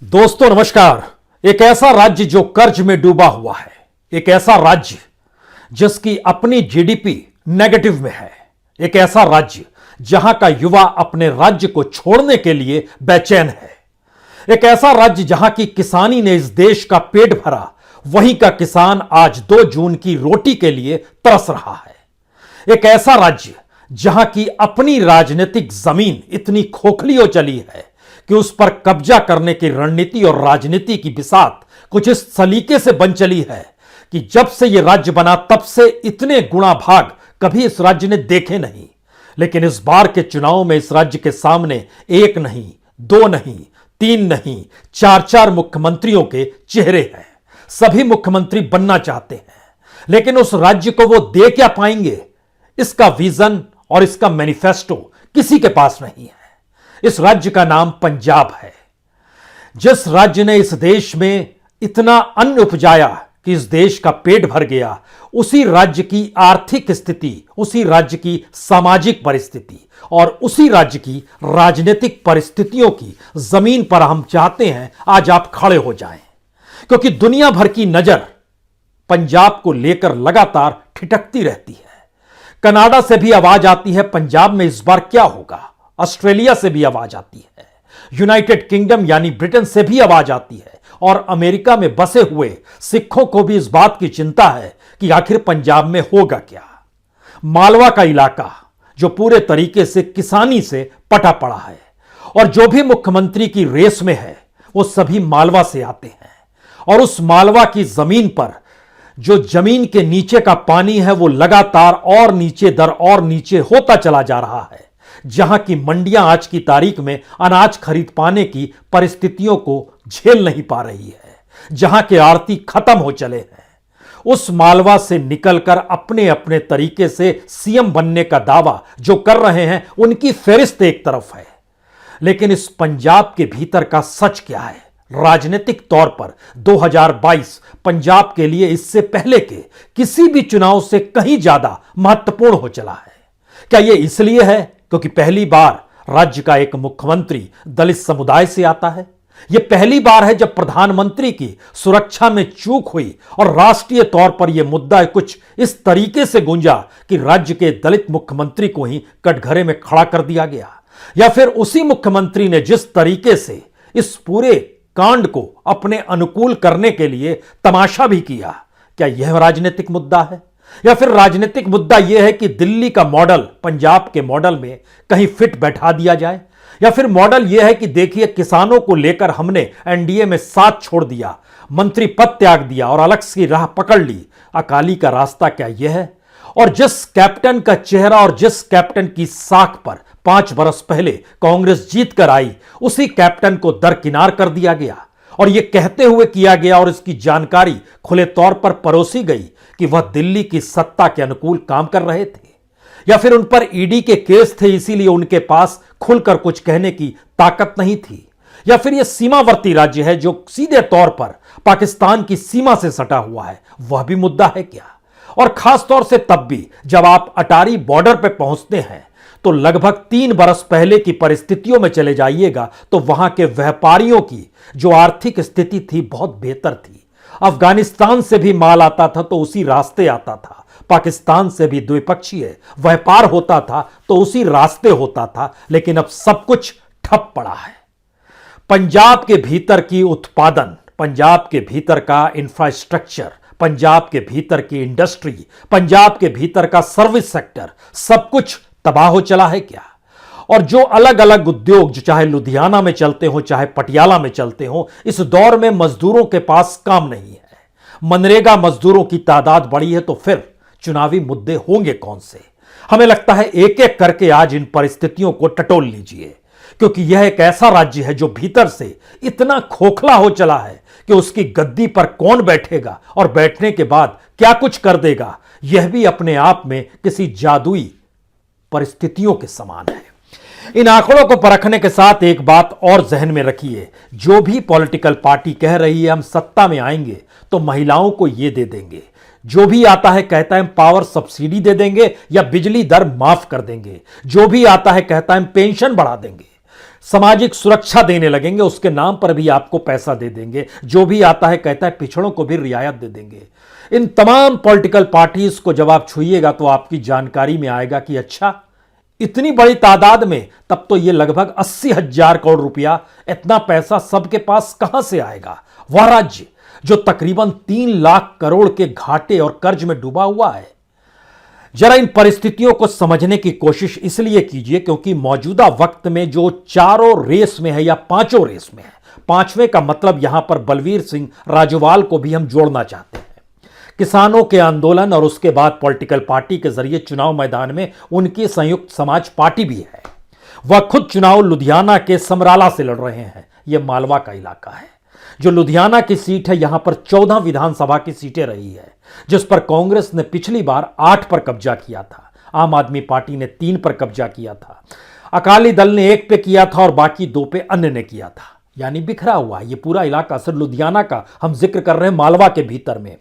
दोस्तों नमस्कार। एक ऐसा राज्य जो कर्ज में डूबा हुआ है, एक ऐसा राज्य जिसकी अपनी जीडीपी नेगेटिव में है, एक ऐसा राज्य जहां का युवा अपने राज्य को छोड़ने के लिए बेचैन है, एक ऐसा राज्य जहां की किसानी ने इस देश का पेट भरा, वहीं का किसान आज 2 जून की रोटी के लिए तरस रहा है, एक ऐसा राज्य जहां की अपनी राजनीतिक जमीन इतनी खोखली हो चली है कि उस पर कब्जा करने की रणनीति और राजनीति की बिसात कुछ इस सलीके से बन चली है कि जब से यह राज्य बना तब से इतने गुणा भाग कभी इस राज्य ने देखे नहीं। लेकिन इस बार के चुनाव में इस राज्य के सामने 1 नहीं, 2 नहीं, 3 नहीं, 4 मुख्यमंत्रियों के चेहरे हैं। सभी मुख्यमंत्री बनना चाहते हैं, लेकिन उस राज्य को वो दे क्या पाएंगे, इसका विजन और इसका मैनिफेस्टो किसी के पास नहीं है। इस राज्य का नाम पंजाब है। जिस राज्य ने इस देश में इतना अन्न उपजाया कि इस देश का पेट भर गया, उसी राज्य की आर्थिक स्थिति, उसी राज्य की सामाजिक परिस्थिति और उसी राज्य की राजनीतिक परिस्थितियों की जमीन पर हम चाहते हैं आज आप खड़े हो जाएं, क्योंकि दुनिया भर की नजर पंजाब को लेकर लगातार ठिठकती रहती है। कनाडा से भी आवाज आती है पंजाब में इस बार क्या होगा, ऑस्ट्रेलिया से भी आवाज आती है, यूनाइटेड किंगडम यानी ब्रिटेन से भी आवाज आती है और अमेरिका में बसे हुए सिखों को भी इस बात की चिंता है कि आखिर पंजाब में होगा क्या। मालवा का इलाका जो पूरे तरीके से किसानी से पटा पड़ा है और जो भी मुख्यमंत्री की रेस में है वो सभी मालवा से आते हैं और उस मालवा की जमीन पर जो जमीन के नीचे का पानी है वो लगातार और नीचे दर और नीचे होता चला जा रहा है, जहां की मंडियां आज की तारीख में अनाज खरीद पाने की परिस्थितियों को झेल नहीं पा रही है, जहां के आड़ती खत्म हो चले हैं। उस मालवा से निकलकर अपने अपने तरीके से सीएम बनने का दावा जो कर रहे हैं उनकी फेरिस्त एक तरफ है, लेकिन इस पंजाब के भीतर का सच क्या है। राजनीतिक तौर पर 2022 पंजाब के लिए इससे पहले के किसी भी चुनाव से कहीं ज्यादा महत्वपूर्ण हो चला है। क्या यह इसलिए है क्योंकि पहली बार राज्य का एक मुख्यमंत्री दलित समुदाय से आता है? यह पहली बार है जब प्रधानमंत्री की सुरक्षा में चूक हुई और राष्ट्रीय तौर पर यह मुद्दा कुछ इस तरीके से गूंजा कि राज्य के दलित मुख्यमंत्री को ही कटघरे में खड़ा कर दिया गया? या फिर उसी मुख्यमंत्री ने जिस तरीके से इस पूरे कांड को अपने अनुकूल करने के लिए तमाशा भी किया, क्या यह राजनीतिक मुद्दा है? या फिर राजनीतिक मुद्दा यह है कि दिल्ली का मॉडल पंजाब के मॉडल में कहीं फिट बैठा दिया जाए? या फिर मॉडल यह है कि देखिए किसानों को लेकर हमने एनडीए में साथ छोड़ दिया, मंत्री पद त्याग दिया और अलग सी राह पकड़ ली, अकाली का रास्ता क्या यह है? और जिस कैप्टन का चेहरा और जिस कैप्टन की साख पर 5 बरस पहले कांग्रेस जीत कर आई, उसी कैप्टन को दरकिनार कर दिया गया और यह कहते हुए किया गया और इसकी जानकारी खुले तौर पर परोसी गई कि वह दिल्ली की सत्ता के अनुकूल काम कर रहे थे, या फिर उन पर ईडी के केस थे इसीलिए उनके पास खुलकर कुछ कहने की ताकत नहीं थी, या फिर यह सीमावर्ती राज्य है जो सीधे तौर पर पाकिस्तान की सीमा से सटा हुआ है, वह भी मुद्दा है क्या? और खास तौर से तब भी जब आप अटारी बॉर्डर पर पहुंचते हैं तो लगभग 3 बरस पहले की परिस्थितियों में चले जाइएगा तो वहां के व्यापारियों की जो आर्थिक स्थिति थी बहुत बेहतर थी। अफगानिस्तान से भी माल आता था तो उसी रास्ते आता था, पाकिस्तान से भी द्विपक्षीय व्यापार होता था तो उसी रास्ते होता था, लेकिन अब सब कुछ ठप पड़ा है। पंजाब के भीतर की उत्पादन, पंजाब के भीतर का इंफ्रास्ट्रक्चर, पंजाब के भीतर की इंडस्ट्री, पंजाब के भीतर का सर्विस सेक्टर, सब कुछ तबाह हो चला है क्या? और जो अलग अलग उद्योग जो चाहे लुधियाना में चलते हो चाहे पटियाला में चलते हो, इस दौर में मजदूरों के पास काम नहीं है। मनरेगा मजदूरों की तादाद बढ़ी है तो फिर चुनावी मुद्दे होंगे कौन से? हमें लगता है एक एक करके आज इन परिस्थितियों को टटोल लीजिए, क्योंकि यह एक ऐसा राज्य है जो भीतर से इतना खोखला हो चला है कि उसकी गद्दी पर कौन बैठेगा और बैठने के बाद क्या कुछ कर देगा, यह भी अपने आप में किसी जादुई परिस्थितियों के समान है। इन आंकड़ों को परखने के साथ एक बात और जहन में रखिए, जो भी पॉलिटिकल पार्टी कह रही है हम सत्ता में आएंगे तो महिलाओं को यह दे देंगे, जो भी आता है कहता है हम पावर सब्सिडी दे देंगे या बिजली दर माफ कर देंगे, जो भी आता है कहता है हम पेंशन बढ़ा देंगे, सामाजिक सुरक्षा देने लगेंगे, उसके नाम पर भी आपको पैसा दे देंगे। जो भी आता है कहता है पिछड़ों को भी रियायत दे देंगे। इन तमाम पॉलिटिकल पार्टीज को जब आप छुइएगा तो आपकी जानकारी में आएगा कि अच्छा, इतनी बड़ी तादाद में, तब तो ये लगभग 80,000 करोड़ रुपया, इतना पैसा सबके पास कहां से आएगा? वह राज्य जो तकरीबन 3 लाख करोड़ के घाटे और कर्ज में डूबा हुआ है। जरा इन परिस्थितियों को समझने की कोशिश इसलिए कीजिए क्योंकि मौजूदा वक्त में जो चारों रेस में है या पांचों रेस में है, पांचवें का मतलब यहां पर बलवीर सिंह राजोवाल को भी हम जोड़ना चाहते हैं। किसानों के आंदोलन और उसके बाद पॉलिटिकल पार्टी के जरिए चुनाव मैदान में उनकी संयुक्त समाज पार्टी भी है। वह खुद चुनाव लुधियाना के समराला से लड़ रहे हैं। यह मालवा का इलाका है। जो लुधियाना की सीट है, यहां पर 14 विधानसभा की सीटें रही है, जिस पर कांग्रेस ने पिछली बार 8 पर कब्जा किया था। आम आदमी पार्टी ने 3 पर कब्जा किया था। अकाली दल ने 1 पे किया था और बाकी 2 पे अन्य ने किया था। यानी बिखरा हुआ ये पूरा इलाका। सिर्फ लुधियाना का हम जिक्र कर रहे हैं, मालवा के भीतर में।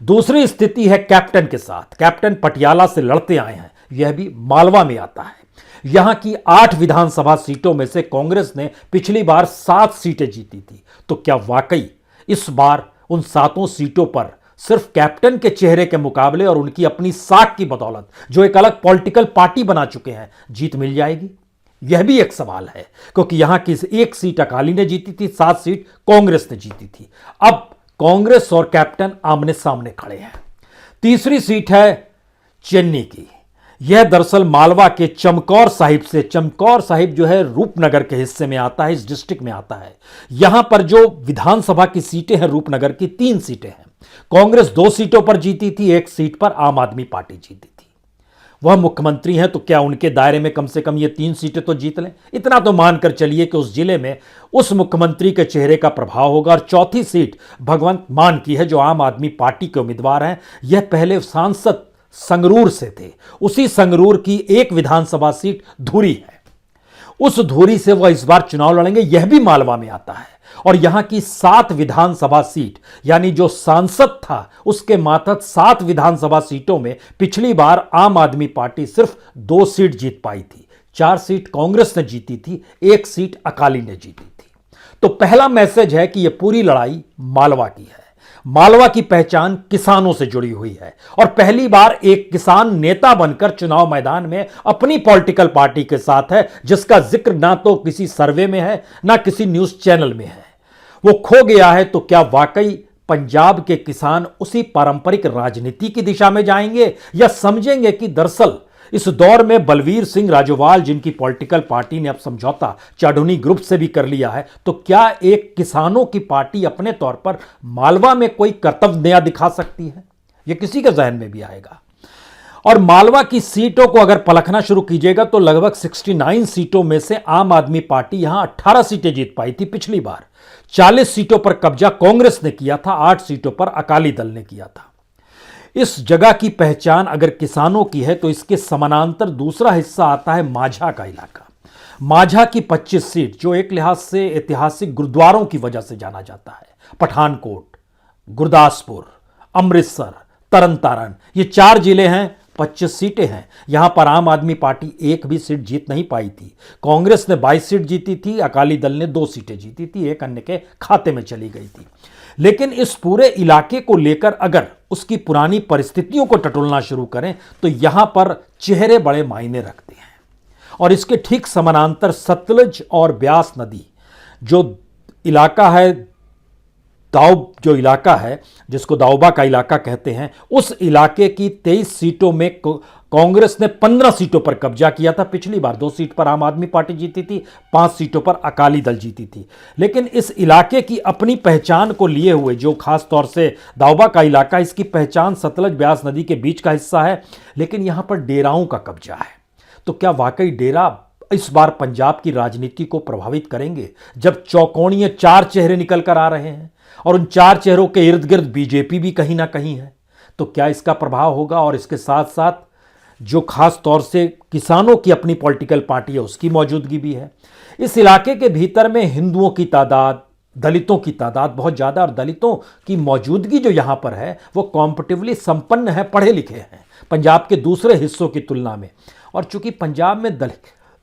दूसरी स्थिति है कैप्टन के साथ। कैप्टन पटियाला से लड़ते आए हैं, यह भी मालवा में आता है। यहां की 8 विधानसभा सीटों में से कांग्रेस ने पिछली बार 7 सीटें जीती थी। तो क्या वाकई इस बार उन 7 सीटों पर सिर्फ कैप्टन के चेहरे के मुकाबले और उनकी अपनी साख की बदौलत, जो एक अलग पॉलिटिकल पार्टी बना चुके हैं, जीत मिल जाएगी? यह भी एक सवाल है, क्योंकि यहां की 1 सीट अकाली ने जीती थी, 7 सीट कांग्रेस ने जीती थी। अब कांग्रेस और कैप्टन आमने सामने खड़े हैं। तीसरी सीट है चेन्नई की। यह दरअसल मालवा के चमकौर साहिब से, चमकौर साहिब जो है रूपनगर के हिस्से में आता है, इस डिस्ट्रिक्ट में आता है। यहां पर जो विधानसभा की सीटें हैं रूपनगर की, 3 सीटें हैं। कांग्रेस 2 सीटों पर जीती थी, 1 सीट पर आम आदमी पार्टी जीती थी। वह मुख्यमंत्री हैं, तो क्या उनके दायरे में कम से कम ये 3 सीटें तो जीत लें? इतना तो मानकर चलिए कि उस जिले में उस मुख्यमंत्री के चेहरे का प्रभाव होगा। और चौथी सीट भगवंत मान की है, जो आम आदमी पार्टी के उम्मीदवार हैं। यह पहले सांसद संगरूर से थे। उसी संगरूर की 1 विधानसभा सीट धुरी है। उस धुरी से वह इस बार चुनाव लड़ेंगे। यह भी मालवा में आता है। और यहां की 7 विधानसभा सीट, यानी जो सांसद था उसके मातहत 7 विधानसभा सीटों में पिछली बार आम आदमी पार्टी सिर्फ 2 सीट जीत पाई थी। 4 सीट कांग्रेस ने जीती थी, 1 सीट अकाली ने जीती थी। तो पहला मैसेज है कि यह पूरी लड़ाई मालवा की है। मालवा की पहचान किसानों से जुड़ी हुई है और पहली बार एक किसान नेता बनकर चुनाव मैदान में अपनी पॉलिटिकल पार्टी के साथ है, जिसका जिक्र ना तो किसी सर्वे में है ना किसी न्यूज चैनल में है। वो खो गया है। तो क्या वाकई पंजाब के किसान उसी पारंपरिक राजनीति की दिशा में जाएंगे, या समझेंगे कि दरअसल इस दौर में बलवीर सिंह राजोवाल, जिनकी पॉलिटिकल पार्टी ने अब समझौता चाढ़ूनी ग्रुप से भी कर लिया है, तो क्या एक किसानों की पार्टी अपने तौर पर मालवा में कोई कर्तव्य नया दिखा सकती है? यह किसी के जहन में भी आएगा। और मालवा की सीटों को अगर पलखना शुरू कीजिएगा तो लगभग 69 सीटों में से आम आदमी पार्टी यहां 18 सीटें जीत पाई थी पिछली बार। 40 सीटों पर कब्जा कांग्रेस ने किया था, 8 सीटों पर अकाली दल ने किया था। इस जगह की पहचान अगर किसानों की है तो इसके समानांतर दूसरा हिस्सा आता है माझा का इलाका। माझा की 25 सीट, जो एक लिहाज से ऐतिहासिक गुरुद्वारों की वजह से जाना जाता है। पठानकोट, गुरदासपुर, अमृतसर, तरन तारण, ये 4 जिले हैं, 25 सीटें हैं। यहां पर आम आदमी पार्टी 1 भी सीट जीत नहीं पाई थी। कांग्रेस ने 22 सीट जीती थी, अकाली दल ने 2 सीटें जीती थी, 1 अन्य के खाते में चली गई थी। लेकिन इस पूरे इलाके को लेकर अगर उसकी पुरानी परिस्थितियों को टटोलना शुरू करें तो यहां पर चेहरे बड़े मायने रखते हैं। और इसके ठीक समानांतर सतलज और ब्यास नदी, जो इलाका है, जो इलाका है जिसको दाऊबा का इलाका कहते हैं, उस इलाके की 23 सीटों में कांग्रेस ने 15 सीटों पर कब्जा किया था पिछली बार। 2 सीट पर आम आदमी पार्टी जीती थी, 5 सीटों पर अकाली दल जीती थी। लेकिन इस इलाके की अपनी पहचान को लिए हुए, जो खास तौर से दाऊबा का इलाका, इसकी पहचान सतलज ब्यास नदी के बीच का हिस्सा है, लेकिन यहां पर डेराओं का कब्जा है। तो क्या वाकई डेरा इस बार पंजाब की राजनीति को प्रभावित करेंगे, जब चौकोणीय 4 चेहरे निकल कर आ रहे हैं और उन 4 चेहरों के इर्द गिर्द बीजेपी भी कहीं ना कहीं है? तो क्या इसका प्रभाव होगा? और इसके साथ साथ जो खास तौर से किसानों की अपनी पॉलिटिकल पार्टी है, उसकी मौजूदगी भी है। इस इलाके के भीतर में हिंदुओं की तादाद, दलितों की तादाद बहुत ज़्यादा, और दलितों की मौजूदगी जो यहाँ पर है वो कॉम्पिटिटिवली संपन्न है, पढ़े लिखे हैं पंजाब के दूसरे हिस्सों की तुलना में। और चूंकि पंजाब में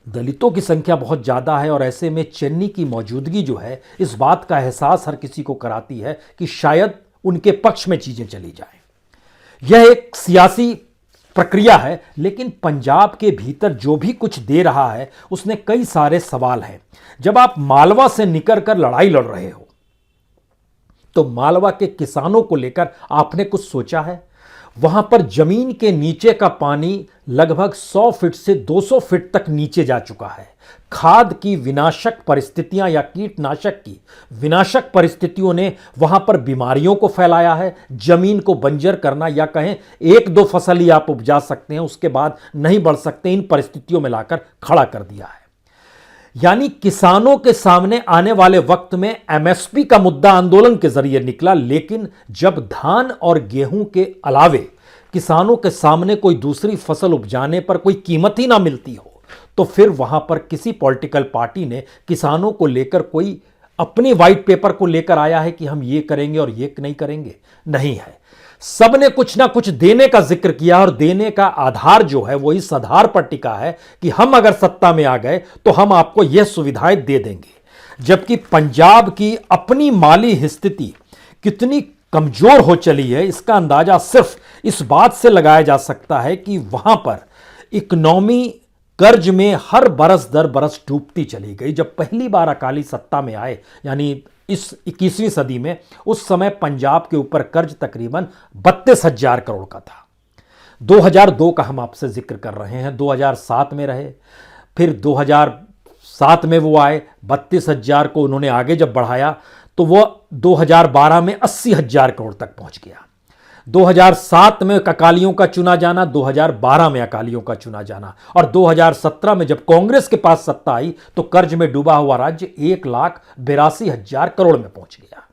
दलितों की संख्या बहुत ज़्यादा है और ऐसे में चन्नी की मौजूदगी जो है इस बात का एहसास हर किसी को कराती है कि शायद उनके पक्ष में चीज़ें चली जाएं। यह एक सियासी प्रक्रिया है, लेकिन पंजाब के भीतर जो भी कुछ दे रहा है उसने कई सारे सवाल हैं। जब आप मालवा से निकल कर लड़ाई लड़ रहे हो तो मालवा के किसानों को लेकर आपने कुछ सोचा है? वहां पर जमीन के नीचे का पानी लगभग 100 फीट से 200 फीट तक नीचे जा चुका है। खाद की विनाशक परिस्थितियां या कीटनाशक की विनाशक परिस्थितियों ने वहां पर बीमारियों को फैलाया है। जमीन को बंजर करना, या कहें एक दो फसल ही आप उपजा सकते हैं, उसके बाद नहीं बढ़ सकते, इन परिस्थितियों में लाकर खड़ा कर दिया है। यानी किसानों के सामने आने वाले वक्त में एमएसपी का मुद्दा आंदोलन के जरिए निकला, लेकिन जब धान और गेहूं के अलावे किसानों के सामने कोई दूसरी फसल उपजाने पर कोई कीमत ही ना मिलती हो, तो फिर वहां पर किसी पॉलिटिकल पार्टी ने किसानों को लेकर कोई अपनी व्हाइट पेपर को लेकर आया है कि हम ये करेंगे और ये नहीं करेंगे? नहीं है। सबने कुछ ना कुछ देने का जिक्र किया और देने का आधार जो है वो इस आधार पर टिका है कि हम अगर सत्ता में आ गए तो हम आपको यह सुविधाएं दे देंगे। जबकि पंजाब की अपनी माली स्थिति कितनी कमजोर हो चली है इसका अंदाजा सिर्फ इस बात से लगाया जा सकता है कि वहां पर इकोनॉमी कर्ज में हर बरस दर बरस डूबती चली गई। जब पहली बार अकाली सत्ता में आए, यानी इस 21वीं सदी में, उस समय पंजाब के ऊपर कर्ज तकरीबन 32,000 करोड़ का था। 2002 का हम आपसे जिक्र कर रहे हैं, 2007 में रहे, फिर 2007 में वो आए, 32,000 को उन्होंने आगे जब बढ़ाया तो वो 2012 में 80,000 करोड़ तक पहुंच गया। 2007 में अकालियों का चुना जाना, 2012 में अकालियों का चुना जाना, और 2017 में जब कांग्रेस के पास सत्ता आई तो कर्ज में डूबा हुआ राज्य 1,82,000 करोड़ में पहुंच गया।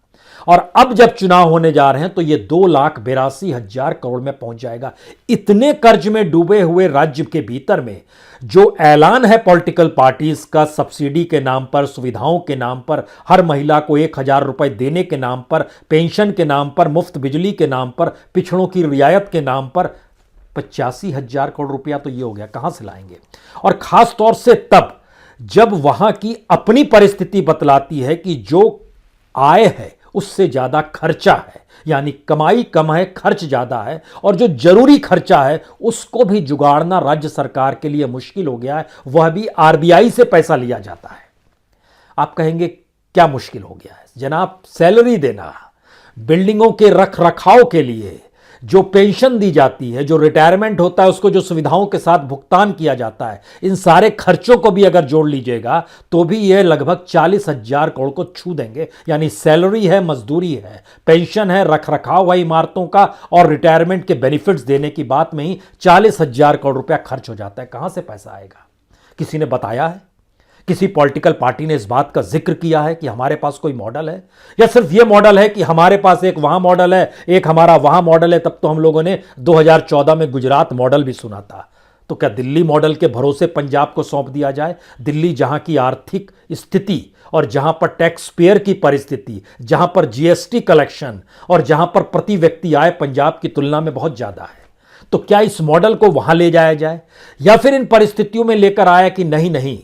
और अब जब चुनाव होने जा रहे हैं तो यह 2,82,000 करोड़ में पहुंच जाएगा। इतने कर्ज में डूबे हुए राज्य के भीतर में जो ऐलान है पॉलिटिकल पार्टीज का, सब्सिडी के नाम पर, सुविधाओं के नाम पर, हर महिला को 1,000 रुपए देने के नाम पर, पेंशन के नाम पर, मुफ्त बिजली के नाम पर, पिछड़ों की रियायत के नाम पर, 85,000 करोड़ रुपया तो ये हो गया, कहां से लाएंगे? और खास तौर से तब जब वहां की अपनी परिस्थिति बतलाती है कि जो आय है उससे ज्यादा खर्चा है, यानी कमाई कम है, खर्च ज्यादा है, और जो जरूरी खर्चा है उसको भी जुगाड़ना राज्य सरकार के लिए मुश्किल हो गया है। वह भी आरबीआई से पैसा लिया जाता है। आप कहेंगे क्या मुश्किल हो गया है? जनाब, सैलरी देना, बिल्डिंगों के रख रखाव के लिए जो पेंशन दी जाती है, जो रिटायरमेंट होता है उसको जो सुविधाओं के साथ भुगतान किया जाता है, इन सारे खर्चों को भी अगर जोड़ लीजिएगा तो भी यह लगभग 40,000 करोड़ को छू देंगे। यानी सैलरी है, मजदूरी है, पेंशन है, रख रखाव है इमारतों का, और रिटायरमेंट के बेनिफिट्स देने की बात में ही 40,000 करोड़ रुपया खर्च हो जाता है। कहां से पैसा आएगा? किसी ने बताया है? किसी पॉलिटिकल पार्टी ने इस बात का जिक्र किया है कि हमारे पास कोई मॉडल है? या सिर्फ यह मॉडल है कि हमारे पास एक वहां मॉडल है, एक हमारा वहां मॉडल है? तब तो हम लोगों ने 2014 में गुजरात मॉडल भी सुना था। तो क्या दिल्ली मॉडल के भरोसे पंजाब को सौंप दिया जाए? दिल्ली जहां की आर्थिक स्थिति और जहां पर टैक्स पेयर की परिस्थिति, जहां पर जीएसटी कलेक्शन और जहां पर प्रति व्यक्ति आय पंजाब की तुलना में बहुत ज्यादा है, तो क्या इस मॉडल को वहां ले जाया जाए? या फिर इन परिस्थितियों में लेकर आया कि नहीं नहीं,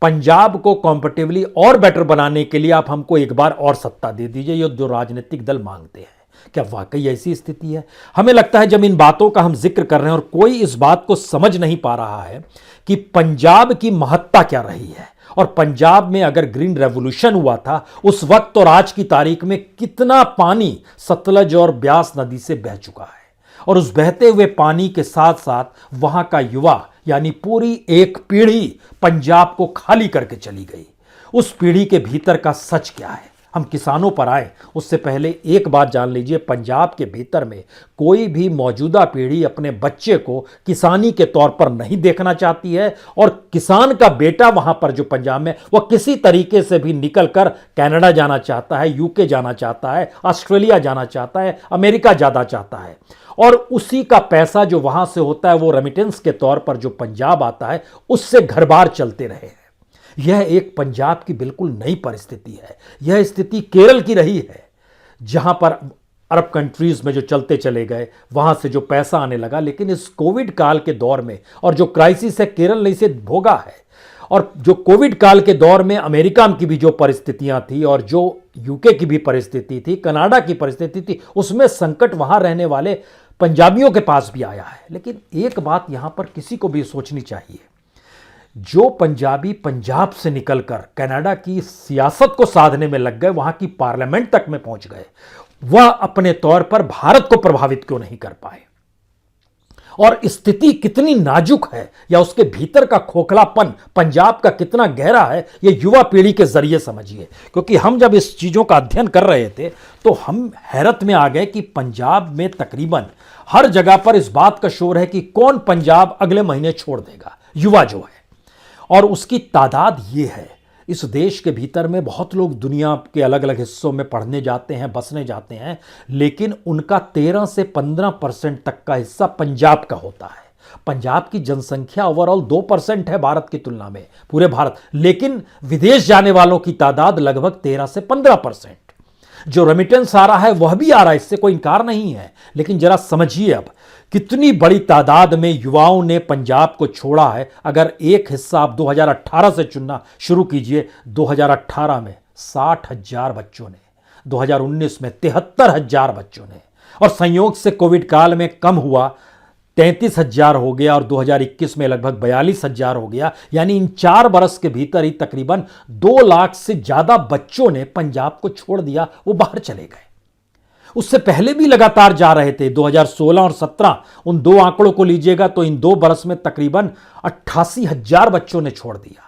पंजाब को कॉम्पिटिटिवली और बेटर बनाने के लिए आप हमको एक बार और सत्ता दे दीजिए, ये जो राजनीतिक दल मांगते हैं? क्या वाकई ऐसी स्थिति है? हमें लगता है जब इन बातों का हम जिक्र कर रहे हैं और कोई इस बात को समझ नहीं पा रहा है कि पंजाब की महत्ता क्या रही है, और पंजाब में अगर ग्रीन रेवोल्यूशन हुआ था उस वक्त और आज की तारीख में कितना पानी सतलज और ब्यास नदी से बह चुका है, और उस बहते हुए पानी के साथ साथ वहां का युवा, यानी पूरी एक पीढ़ी पंजाब को खाली करके चली गई। उस पीढ़ी के भीतर का सच क्या है? हम किसानों पर आए उससे पहले एक बात जान लीजिए, पंजाब के भीतर में कोई भी मौजूदा पीढ़ी अपने बच्चे को किसानी के तौर पर नहीं देखना चाहती है, और किसान का बेटा वहां पर जो पंजाब में, वह किसी तरीके से भी निकलकर कनाडा जाना चाहता है, यूके जाना चाहता है, ऑस्ट्रेलिया जाना चाहता है, अमेरिका जाना चाहता है, और उसी का पैसा जो वहां से होता है वो रेमिटेंस के तौर पर जो पंजाब आता है उससे घर बार चलते रहे हैं। यह एक पंजाब की बिल्कुल नई परिस्थिति है। यह स्थिति केरल की रही है, जहां पर अरब कंट्रीज में जो चलते चले गए वहां से जो पैसा आने लगा, लेकिन इस कोविड काल के दौर में और जो क्राइसिस है केरल ने इसे भोगा है, और जो कोविड काल के दौर में अमेरिका की भी जो परिस्थितियां थी और जो यूके की भी परिस्थिति थी, कनाडा की परिस्थिति थी, उसमें संकट वहां रहने वाले पंजाबियों के पास भी आया है। लेकिन एक बात यहां पर किसी को भी सोचनी चाहिए, जो पंजाबी पंजाब से निकलकर कनाडा की सियासत को साधने में लग गए, वहां की पार्लियामेंट तक में पहुंच गए, वह अपने तौर पर भारत को प्रभावित क्यों नहीं कर पाए? और स्थिति कितनी नाजुक है या उसके भीतर का खोखलापन पंजाब का कितना गहरा है, ये युवा पीढ़ी के जरिए समझिए। क्योंकि हम जब इस चीजों का अध्ययन कर रहे थे तो हम हैरत में आ गए कि पंजाब में तकरीबन हर जगह पर इस बात का शोर है कि कौन पंजाब अगले महीने छोड़ देगा, युवा जो है। और उसकी तादाद ये है, इस देश के भीतर में बहुत लोग दुनिया के अलग अलग हिस्सों में पढ़ने जाते हैं, बसने जाते हैं, लेकिन उनका 13 से 15% तक का हिस्सा पंजाब का होता है। पंजाब की जनसंख्या ओवरऑल 2% है भारत की तुलना में, पूरे भारत, लेकिन विदेश जाने वालों की तादाद लगभग 13 से 15%। जो रेमिटेंस आ रहा है वह भी आ रहा है, इससे कोई इनकार नहीं है, लेकिन जरा समझिए अब कितनी बड़ी तादाद में युवाओं ने पंजाब को छोड़ा है। अगर एक हिस्सा आप 2018 से चुनना शुरू कीजिए, 2018 में 60,000 बच्चों ने, 2019 में 73,000 बच्चों ने, और संयोग से कोविड काल में कम हुआ, 33,000 हो गया, और 2021 में लगभग 42,000 हो गया। यानी इन 4 बरस के भीतर ही तकरीबन 2 लाख से ज्यादा बच्चों ने पंजाब को छोड़ दिया, वो बाहर चले गए। उससे पहले भी लगातार जा रहे थे, 2016 और 17, उन 2 आंकड़ों को लीजिएगा तो इन 2 बरस में तकरीबन 88,000 बच्चों ने छोड़ दिया।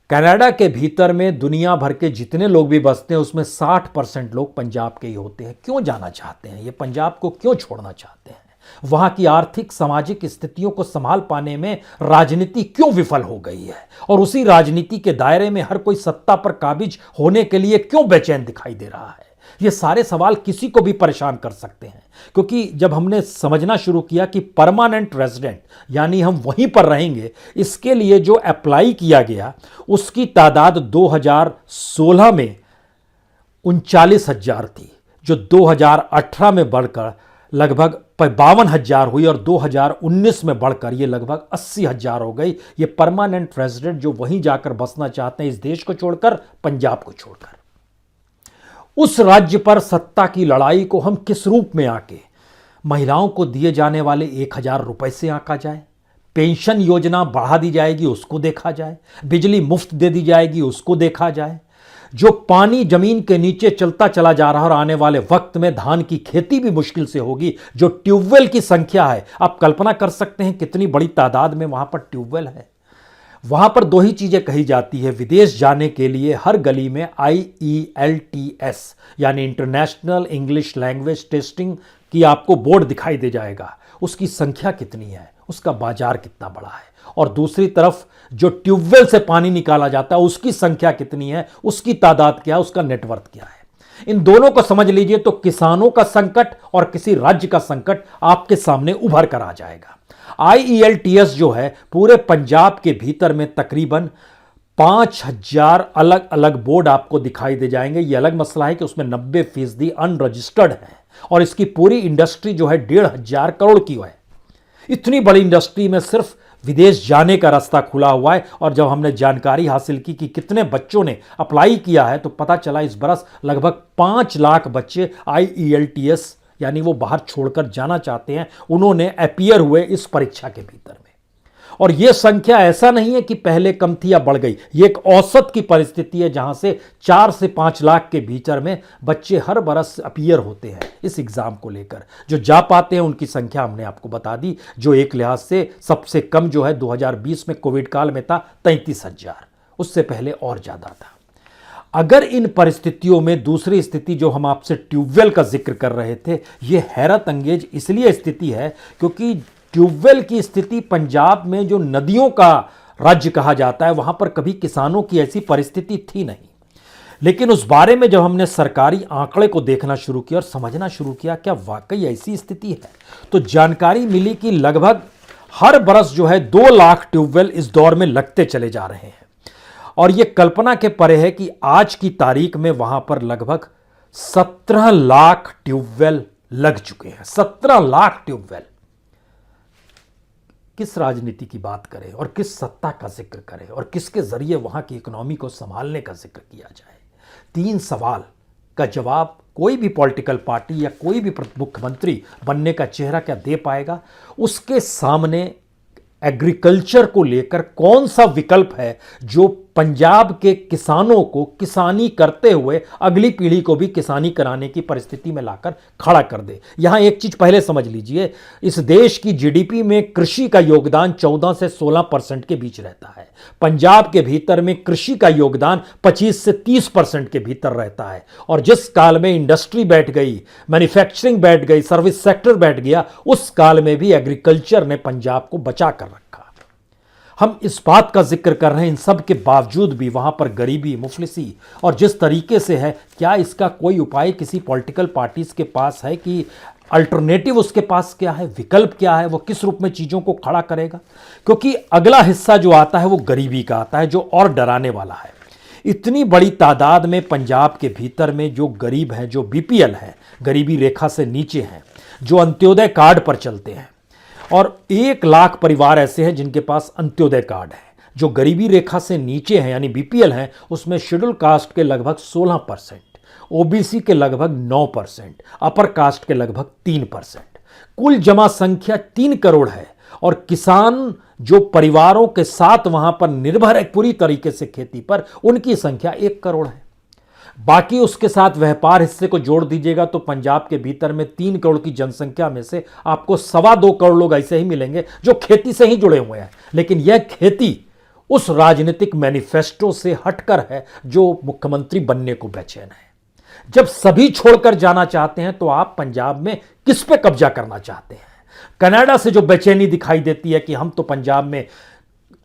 कनाडा के भीतर में दुनिया भर के जितने लोग भी बसते हैं उसमें 60% लोग पंजाब के ही होते हैं। क्यों जाना चाहते हैं ये, पंजाब को क्यों छोड़ना चाहते हैं? वहां की आर्थिक सामाजिक स्थितियों को संभाल पाने में राजनीति क्यों विफल हो गई है, और उसी राजनीति के दायरे में हर कोई सत्ता पर काबिज होने के लिए क्यों बेचैन दिखाई दे रहा है? ये सारे सवाल किसी को भी परेशान कर सकते हैं। क्योंकि जब हमने समझना शुरू किया कि परमानेंट रेजिडेंट यानी हम वहीं पर रहेंगे, इसके लिए जो अप्लाई किया गया उसकी तादाद 2016 में 39,000 थी, जो 2018 में बढ़कर लगभग 52,000 हुई, और 2019 में बढ़कर ये लगभग 80,000 हो गई। ये परमानेंट रेजिडेंट जो वहीं जाकर बसना चाहते हैं, इस देश को छोड़कर, पंजाब को छोड़कर। उस राज्य पर सत्ता की लड़ाई को हम किस रूप में आके महिलाओं को दिए जाने वाले 1,000 रुपए से आंका जाए, पेंशन योजना बढ़ा दी जाएगी उसको देखा जाए, बिजली मुफ्त दे दी जाएगी उसको देखा जाए, जो पानी जमीन के नीचे चलता चला जा रहा है और आने वाले वक्त में धान की खेती भी मुश्किल से होगी, जो ट्यूबवेल की संख्या है, आप कल्पना कर सकते हैं कितनी बड़ी तादाद में वहां पर ट्यूबवेल है। वहां पर 2 ही चीजें कही जाती है, विदेश जाने के लिए हर गली में IELTS यानी इंटरनेशनल इंग्लिश लैंग्वेज टेस्टिंग की आपको बोर्ड दिखाई दे जाएगा। उसकी संख्या कितनी है, उसका बाजार कितना बड़ा है, और दूसरी तरफ जो ट्यूबवेल से पानी निकाला जाता है उसकी संख्या कितनी है, उसकी तादाद क्या है, उसका नेटवर्क क्या है। इन दोनों को समझ लीजिए तो किसानों का संकट और किसी राज्य का संकट आपके सामने उभर कर आ जाएगा। IELTS जो है पूरे पंजाब के भीतर में तकरीबन 5,000 अलग अलग बोर्ड आपको दिखाई दे जाएंगे। यह अलग मसला है कि उसमें 90% अनरजिस्टर्ड है, और इसकी पूरी इंडस्ट्री जो है 1,500 करोड़ की है। इतनी बड़ी इंडस्ट्री में सिर्फ विदेश जाने का रास्ता खुला हुआ है। और जब हमने जानकारी हासिल की कि कितने बच्चों ने अप्लाई किया है तो पता चला इस बरस लगभग 5 लाख बच्चे IELTS यानी वो बाहर छोड़कर जाना चाहते हैं, उन्होंने अपीयर हुए इस परीक्षा के भीतर में। और यह संख्या ऐसा नहीं है कि पहले कम थी या बढ़ गई, ये एक औसत की परिस्थिति है जहां से 4 से 5 लाख के भीतर में बच्चे हर बरस अपीयर होते हैं इस एग्जाम को लेकर। जो जा पाते हैं उनकी संख्या हमने आपको बता दी, जो एक लिहाज से सबसे कम जो है 2020 में कोविड काल में था 33,000, उससे पहले और ज्यादा था। अगर इन परिस्थितियों में दूसरी स्थिति जो हम आपसे ट्यूबवेल का जिक्र कर रहे थे, यह हैरत अंगेज इसलिए स्थिति है क्योंकि ट्यूबवेल की स्थिति पंजाब में जो नदियों का राज्य कहा जाता है वहां पर कभी किसानों की ऐसी परिस्थिति थी नहीं। लेकिन उस बारे में जब हमने सरकारी आंकड़े को देखना शुरू किया और समझना शुरू किया क्या वाकई ऐसी स्थिति है, तो जानकारी मिली कि लगभग हर बरस जो है 2 लाख ट्यूबवेल इस दौर में लगते चले जा रहे हैं। और यह कल्पना के परे है कि आज की तारीख में वहां पर लगभग 17 लाख ट्यूबवेल लग चुके हैं। 17 लाख ट्यूबवेल। किस राजनीति की बात करें और किस सत्ता का जिक्र करें और किसके जरिए वहां की इकोनॉमी को संभालने का जिक्र किया जाए? 3 सवाल का जवाब कोई भी पॉलिटिकल पार्टी या कोई भी मुख्यमंत्री बनने का चेहरा क्या दे पाएगा? उसके सामने एग्रीकल्चर को लेकर कौन सा विकल्प है जो पंजाब के किसानों को किसानी करते हुए अगली पीढ़ी को भी किसानी कराने की परिस्थिति में लाकर खड़ा कर दे? यहां एक चीज पहले समझ लीजिए, इस देश की जीडीपी में कृषि का योगदान 14 से 16% के बीच रहता है। पंजाब के भीतर में कृषि का योगदान 25 से 30% के भीतर रहता है। और जिस काल में इंडस्ट्री बैठ गई, मैन्युफैक्चरिंग बैठ गई, सर्विस सेक्टर बैठ गया, उस काल में भी एग्रीकल्चर ने पंजाब को बचा कर रखा। हम इस बात का जिक्र कर रहे हैं, इन सब के बावजूद भी वहां पर गरीबी, मुफलिसी और जिस तरीके से है, क्या इसका कोई उपाय किसी पॉलिटिकल पार्टीज के पास है कि अल्टरनेटिव उसके पास क्या है, विकल्प क्या है, वो किस रूप में चीजों को खड़ा करेगा? क्योंकि अगला हिस्सा जो आता है वो गरीबी का आता है, जो और डराने वाला है। इतनी बड़ी तादाद में पंजाब के भीतर में जो गरीब हैं, जो बीपीएल हैं, गरीबी रेखा से नीचे हैं, जो अंत्योदय कार्ड पर चलते हैं, और 1 लाख परिवार ऐसे हैं जिनके पास अंत्योदय कार्ड है। जो गरीबी रेखा से नीचे हैं यानी बीपीएल हैं, उसमें शेड्यूल कास्ट के लगभग 16%, ओबीसी के लगभग 9%, अपर कास्ट के लगभग 3%। कुल जमा संख्या 3 करोड़ है। और किसान जो परिवारों के साथ वहां पर निर्भर है पूरी तरीके से खेती पर, उनकी संख्या 1 करोड़ है। बाकी उसके साथ व्यापार हिस्से को जोड़ दीजिएगा तो पंजाब के भीतर में 3 करोड़ की जनसंख्या में से आपको 2.25 करोड़ लोग ऐसे ही मिलेंगे जो खेती से ही जुड़े हुए हैं। लेकिन यह खेती उस राजनीतिक मैनिफेस्टो से हटकर है जो मुख्यमंत्री बनने को बेचैन है। जब सभी छोड़कर जाना चाहते हैं तो आप पंजाब में किस पे कब्जा करना चाहते हैं? कनाडा से जो बेचैनी दिखाई देती है कि हम तो पंजाब में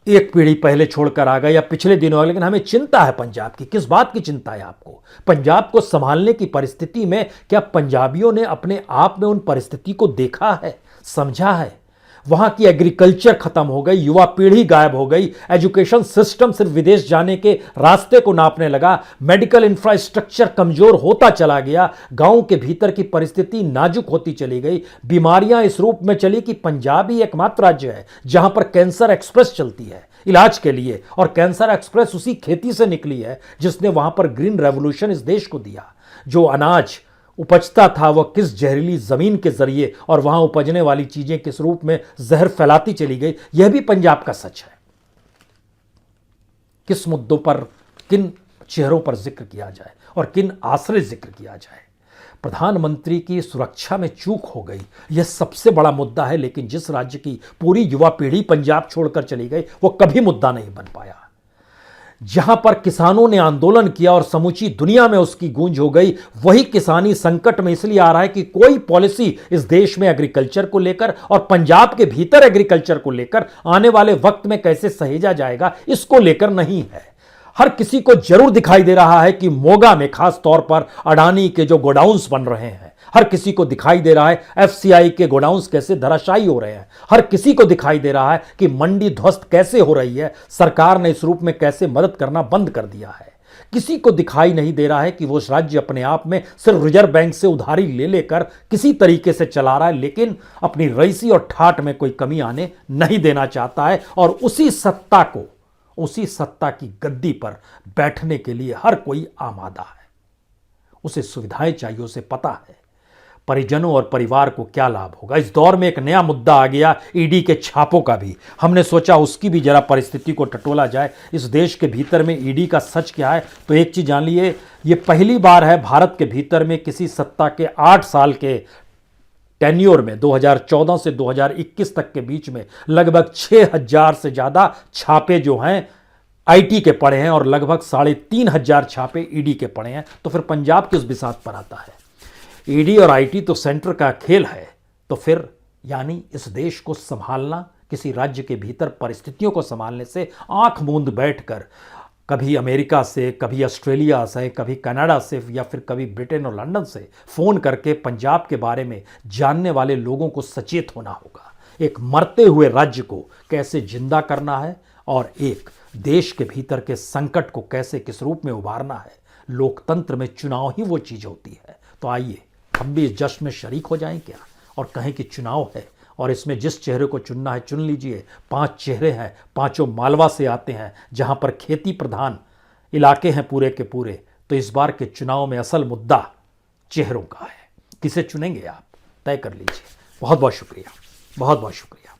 एक पीढ़ी पहले छोड़कर आ गए या पिछले दिनों आ गए, लेकिन हमें चिंता है पंजाब की। किस बात की चिंता है आपको? पंजाब को संभालने की परिस्थिति में क्या पंजाबियों ने अपने आप में उन परिस्थिति को देखा है, समझा है? वहां की एग्रीकल्चर खत्म हो गई, युवा पीढ़ी गायब हो गई, एजुकेशन सिस्टम सिर्फ विदेश जाने के रास्ते को नापने लगा, मेडिकल इंफ्रास्ट्रक्चर कमजोर होता चला गया, गांव के भीतर की परिस्थिति नाजुक होती चली गई, बीमारियां इस रूप में चली कि पंजाब ही एकमात्र राज्य है जहां पर कैंसर एक्सप्रेस चलती है इलाज के लिए। और कैंसर एक्सप्रेस उसी खेती से निकली है जिसने वहां पर ग्रीन रेवोल्यूशन इस देश को दिया। जो अनाज उपजता था वह किस जहरीली जमीन के जरिए और वहां उपजने वाली चीजें किस रूप में जहर फैलाती चली गई, यह भी पंजाब का सच है। किस मुद्दों पर, किन चेहरों पर जिक्र किया जाए और किन आश्रय जिक्र किया जाए? प्रधानमंत्री की सुरक्षा में चूक हो गई, यह सबसे बड़ा मुद्दा है। लेकिन जिस राज्य की पूरी युवा पीढ़ी पंजाब छोड़कर चली गई वो कभी मुद्दा नहीं बन पाया। जहां पर किसानों ने आंदोलन किया और समूची दुनिया में उसकी गूंज हो गई, वही किसानी संकट में इसलिए आ रहा है कि कोई पॉलिसी इस देश में एग्रीकल्चर को लेकर और पंजाब के भीतर एग्रीकल्चर को लेकर आने वाले वक्त में कैसे सहेजा जाएगा, इसको लेकर नहीं है। हर किसी को जरूर दिखाई दे रहा है कि मोगा में खास तौर पर अडानी के जो गोडाउन्स बन रहे हैं, हर किसी को दिखाई दे रहा है एफसीआई के गोडाउन्स कैसे धराशायी हो रहे हैं, हर किसी को दिखाई दे रहा है कि मंडी ध्वस्त कैसे हो रही है, सरकार ने इस रूप में कैसे मदद करना बंद कर दिया है। किसी को दिखाई नहीं दे रहा है कि वो राज्य अपने आप में सिर्फ रिजर्व बैंक से उधारी ले लेकर किसी तरीके से चला रहा है, लेकिन अपनी रईसी और ठाठ में कोई कमी आने नहीं देना चाहता है। और उसी सत्ता की गद्दी पर बैठने के लिए हर कोई आमादा है। उसे सुविधाएं चाहिए, उसे पता है परिजनों और परिवार को क्या लाभ होगा। इस दौर में एक नया मुद्दा आ गया, ईडी के छापों का भी। हमने सोचा उसकी भी जरा परिस्थिति को टटोला जाए। इस देश के भीतर में ईडी का सच क्या है? तो एक चीज जान लिए, ये पहली बार है भारत के भीतर में किसी सत्ता के 8 साल के टेन्योर में 2014 से 2021 तक के बीच में लगभग 6000 से ज्यादा छापे जो हैं आईटी के पड़े हैं और लगभग 3500 छापे ईडी के पड़े हैं। तो फिर पंजाब किस बिसात पर आता है? ईडी और आईटी तो सेंटर का खेल है। तो फिर यानी इस देश को संभालना, किसी राज्य के भीतर परिस्थितियों को संभालने से आंख मूंद बैठकर कभी अमेरिका से, कभी ऑस्ट्रेलिया से, कभी कनाडा से या फिर कभी ब्रिटेन और लंदन से फोन करके पंजाब के बारे में जानने वाले लोगों को सचेत होना होगा। एक मरते हुए राज्य को कैसे जिंदा करना है और एक देश के भीतर के संकट को कैसे किस रूप में उभारना है। लोकतंत्र में चुनाव ही वो चीज होती है। तो आइए हम भी इस जश्न में शरीक हो जाएं क्या और कहें कि चुनाव है और इसमें जिस चेहरे को चुनना है चुन लीजिए। 5 चेहरे हैं, पांचों मालवा से आते हैं, जहां पर खेती प्रधान इलाके हैं पूरे के पूरे। तो इस बार के चुनाव में असल मुद्दा चेहरों का है। किसे चुनेंगे आप, तय कर लीजिए। बहुत बहुत शुक्रिया, बहुत बहुत शुक्रिया।